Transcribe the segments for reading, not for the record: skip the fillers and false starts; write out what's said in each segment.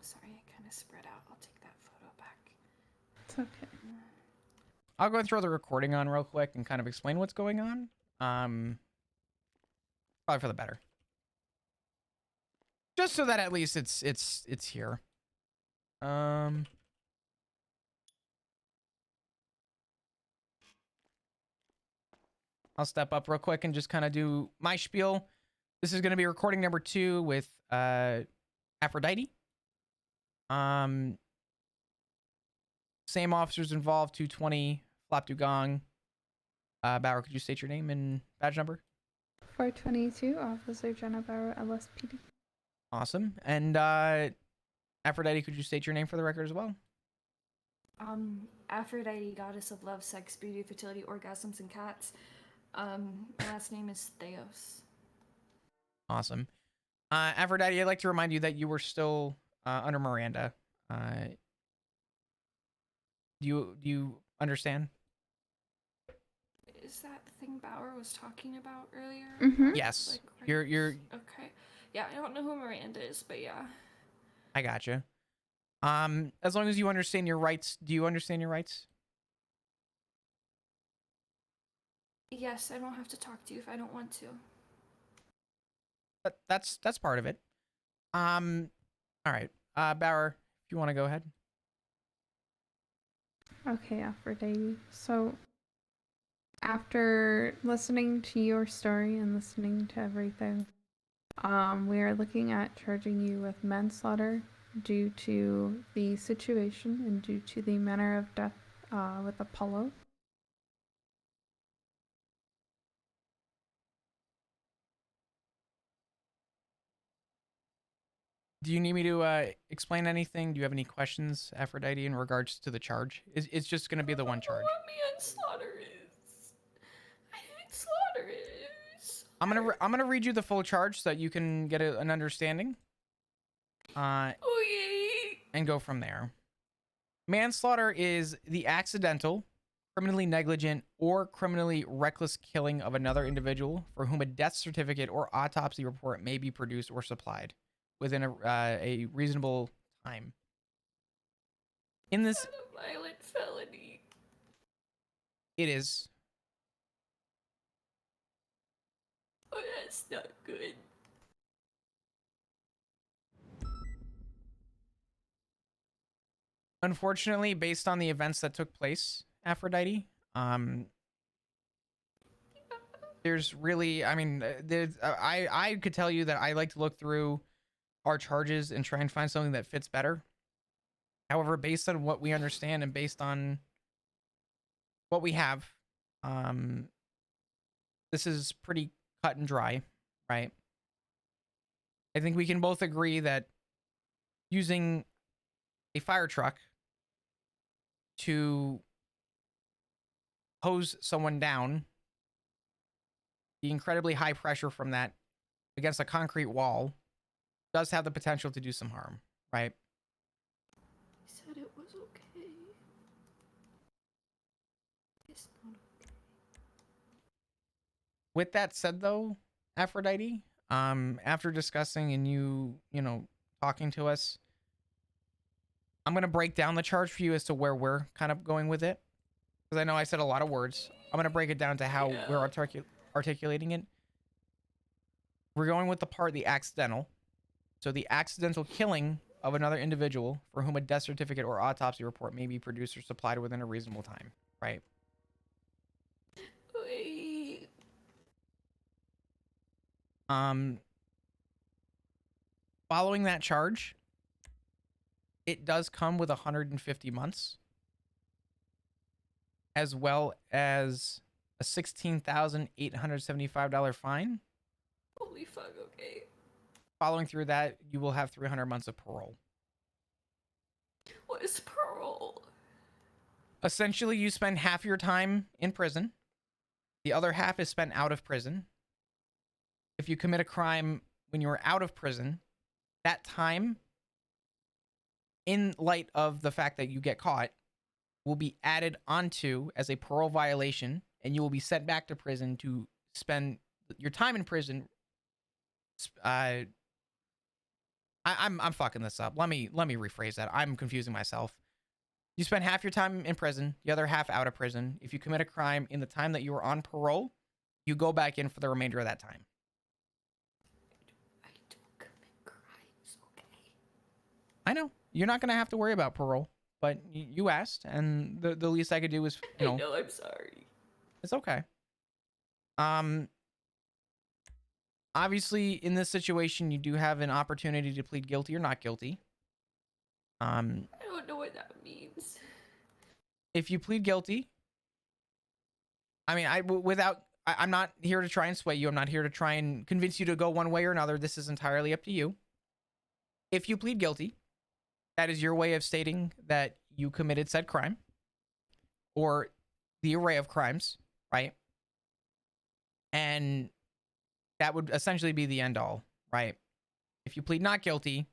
sorry, I kind of spread out. I'll take that photo back. It's okay. I'll go and throw the recording on real quick and kind of explain what's going on. Probably for the better. Just so that at least it's here. I'll step up real quick and just kind of do my spiel. This is going to be recording number 2 with Aphrodite. Same officers involved, 220 Flap Dugong. Bauer, could you state your name and badge number? 422, Officer Jenna Bauer, LSPD. Awesome. And Aphrodite, could you state your name for the record as well? Aphrodite, goddess of love, sex, beauty, fertility, orgasms, and cats. Last name is Theos. Awesome. Aphrodite, I'd like to remind you that you were still under Miranda. Do you understand? Is that the thing Bauer was talking about earlier? Mm-hmm. Yes. Like, You're okay. Yeah, I don't know who Miranda is, but yeah. I gotcha. As long as you understand your rights, do you understand your rights? Yes, I don't have to talk to you if I don't want to. But that's part of it. All right. Bauer, if you want to go ahead. Okay, Aphrodite. So, after listening to your story and listening to everything, we are looking at charging you with manslaughter due to the situation and due to the manner of death with Apollo. Do you need me to explain anything? Do you have any questions, Aphrodite, in regards to the charge? It's just going to be the one charge. What manslaughter is? Manslaughter is. I'm gonna read you the full charge so that you can get an understanding. Okay. And go from there. Manslaughter is the accidental, criminally negligent, or criminally reckless killing of another individual for whom a death certificate or autopsy report may be produced or supplied within a reasonable time. In this, Is that a violent felony? it is. Oh, that's not good. Unfortunately, based on the events that took place, Aphrodite, there's really, I mean, I could tell you that I like to look through our charges and try and find something that fits better. However, based on what we understand and based on what we have, this is pretty cut and dry, right? I think we can both agree that using a fire truck to hose someone down, the incredibly high pressure from that against a concrete wall does have the potential to do some harm, right? He said it was okay. It's not okay. With that said, though, Aphrodite, after discussing and you know, talking to us, I'm going to break down the charge for you as to where we're kind of going with it. Because I know I said a lot of words. I'm going to break it down to how we're articulating it. We're going with the part, the accidental. So the accidental killing of another individual for whom a death certificate or autopsy report may be produced or supplied within a reasonable time, right? Wait. Following that charge, it does come with 150 months, as well as a $16,875 fine. Holy fuck, okay. Following through that, you will have 300 months of parole. What is parole? Essentially, you spend half your time in prison. The other half is spent out of prison. If you commit a crime when you are out of prison, that time, in light of the fact that you get caught, will be added onto as a parole violation, and you will be sent back to prison to spend your time in prison I'm fucking this up. Let me rephrase that. I'm confusing myself. You spend half your time in prison, the other half out of prison. If you commit a crime in the time that you were on parole, you go back in for the remainder of that time. I don't commit crimes, okay? I know. You're not going to have to worry about parole, but you asked, and the least I could do is, I know, I'm sorry. it's okay. Obviously, in this situation, you do have an opportunity to plead guilty or not guilty. I don't know what that means. If you plead guilty, I mean, I'm not here to try and sway you. I'm not here to try and convince you to go one way or another. This is entirely up to you. If you plead guilty, that is your way of stating that you committed said crime or the array of crimes, right? And that would essentially be the end all, right? If you plead not guilty,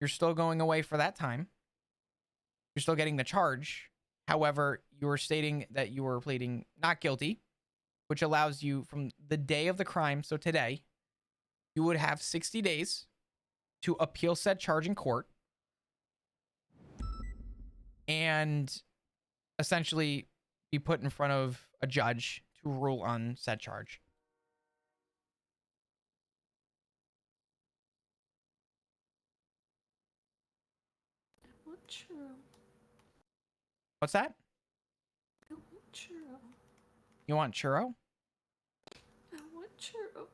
you're still going away for that time. You're still getting the charge. However, you're stating that you were pleading not guilty, which allows you from the day of the crime, so today, you would have 60 days to appeal said charge in court and essentially be put in front of a judge to rule on said charge. I want churro. What's that? I want churro. You want churro? I want churro.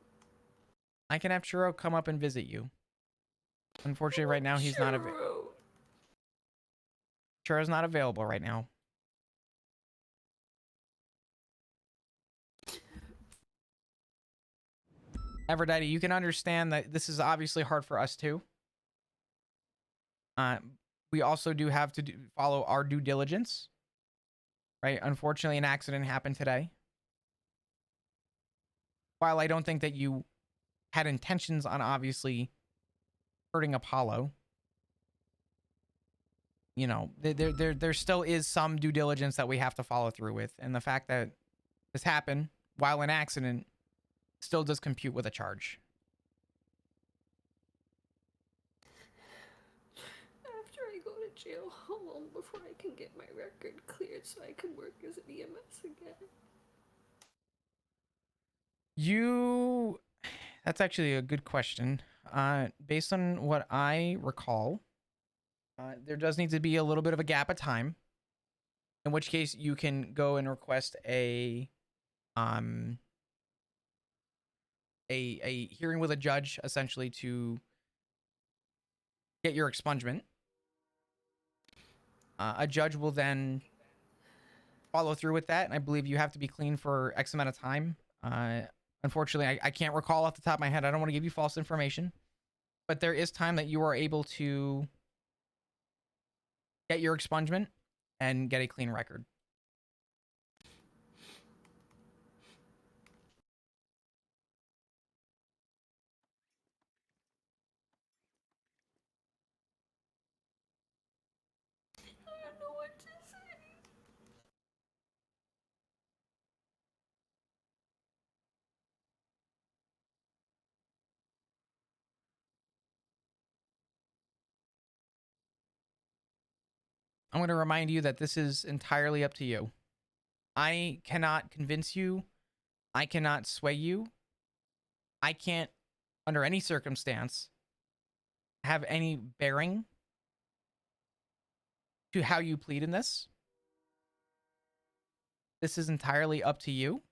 I can have churro come up and visit you. Unfortunately, right now he's not available. Churro's not available right now. Aphrodite, you can understand that this is obviously hard for us too. We also do have to follow our due diligence, right? Unfortunately, an accident happened today. While I don't think that you had intentions on obviously hurting Apollo, you know, there still is some due diligence that we have to follow through with. And the fact that this happened while an accident still does compute with a charge. After I go to jail, how long before I can get my record cleared so I can work as an EMS again? That's actually a good question. Based on what I recall, there does need to be a little bit of a gap of time, in which case you can go and request a hearing with a judge, essentially, to get your expungement. A judge will then follow through with that, and I believe you have to be clean for X amount of time. Unfortunately, I can't recall off the top of my head. I don't want to give you false information, but there is time that you are able to get your expungement and get a clean record. I don't know what to say. I'm going to remind you that this is entirely up to you. I cannot convince you. I cannot sway you. I can't, under any circumstance, have any bearing to how you plead in this. This is entirely up to you.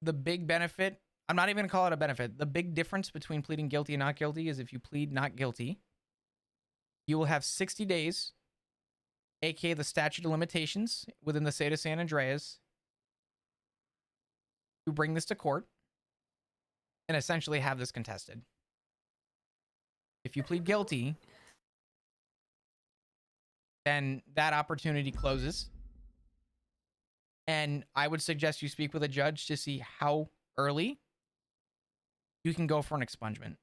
The big benefit, I'm not even going to call it a benefit. The big difference between pleading guilty and not guilty is if you plead not guilty, you will have 60 days, aka the statute of limitations within the state of San Andreas, to bring this to court and essentially have this contested. If you plead guilty, then that opportunity closes. And I would suggest you speak with a judge to see how early you can go for an expungement.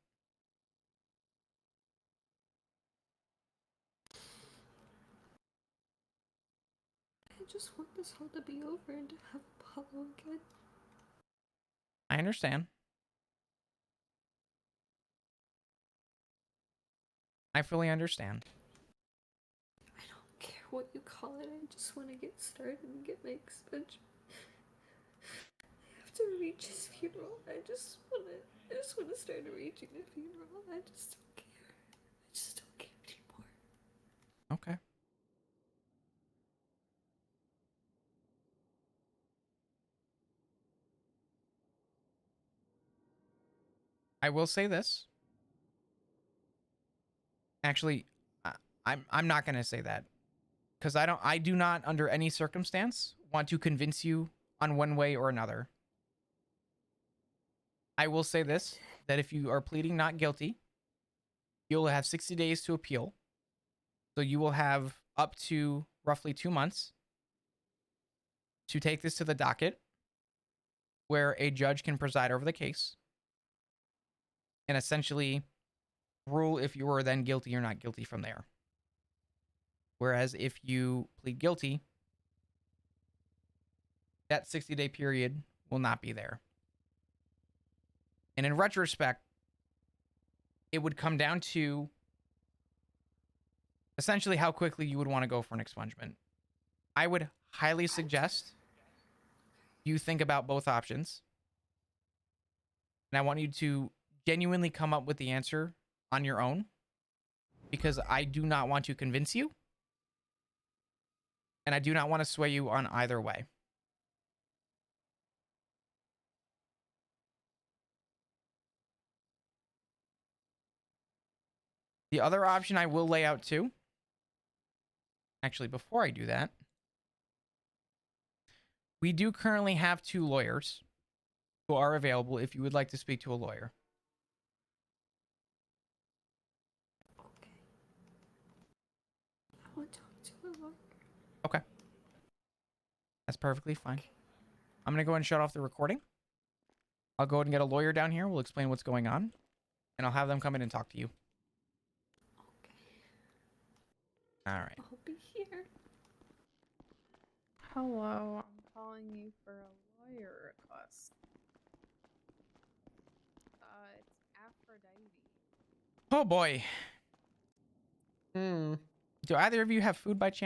I just want this all to be over and to have Apollo again. I understand. I fully understand. I don't care what you call it. I just want to get started and get my expansion. I have to reach his funeral. I just want to start arranging a funeral. I just don't care. I just don't care anymore. Okay. I will say this. Actually, I'm not going to say that because I do not under any circumstance want to convince you on one way or another. I will say this, that if you are pleading not guilty, you'll have 60 days to appeal. So you will have up to roughly 2 months to take this to the docket where a judge can preside over the case and essentially rule if you are then guilty or not guilty from there. Whereas if you plead guilty, that 60-day period will not be there. And in retrospect, it would come down to essentially how quickly you would want to go for an expungement. I would highly suggest you think about both options. And I want you to genuinely come up with the answer on your own because I do not want to convince you. And I do not want to sway you on either way. The other option I will lay out too. Actually, before I do that, we do currently have 2 lawyers who are available if you would like to speak to a lawyer. Okay. I want to talk to a lawyer. Okay. That's perfectly fine. I'm going to go ahead and shut off the recording. I'll go ahead and get a lawyer down here. We'll explain what's going on. And I'll have them come in and talk to you. Okay. All right. I'll be here. Hello, I'm calling you for a lawyer request. It's Aphrodite. Oh boy. Do either of you have food by chance?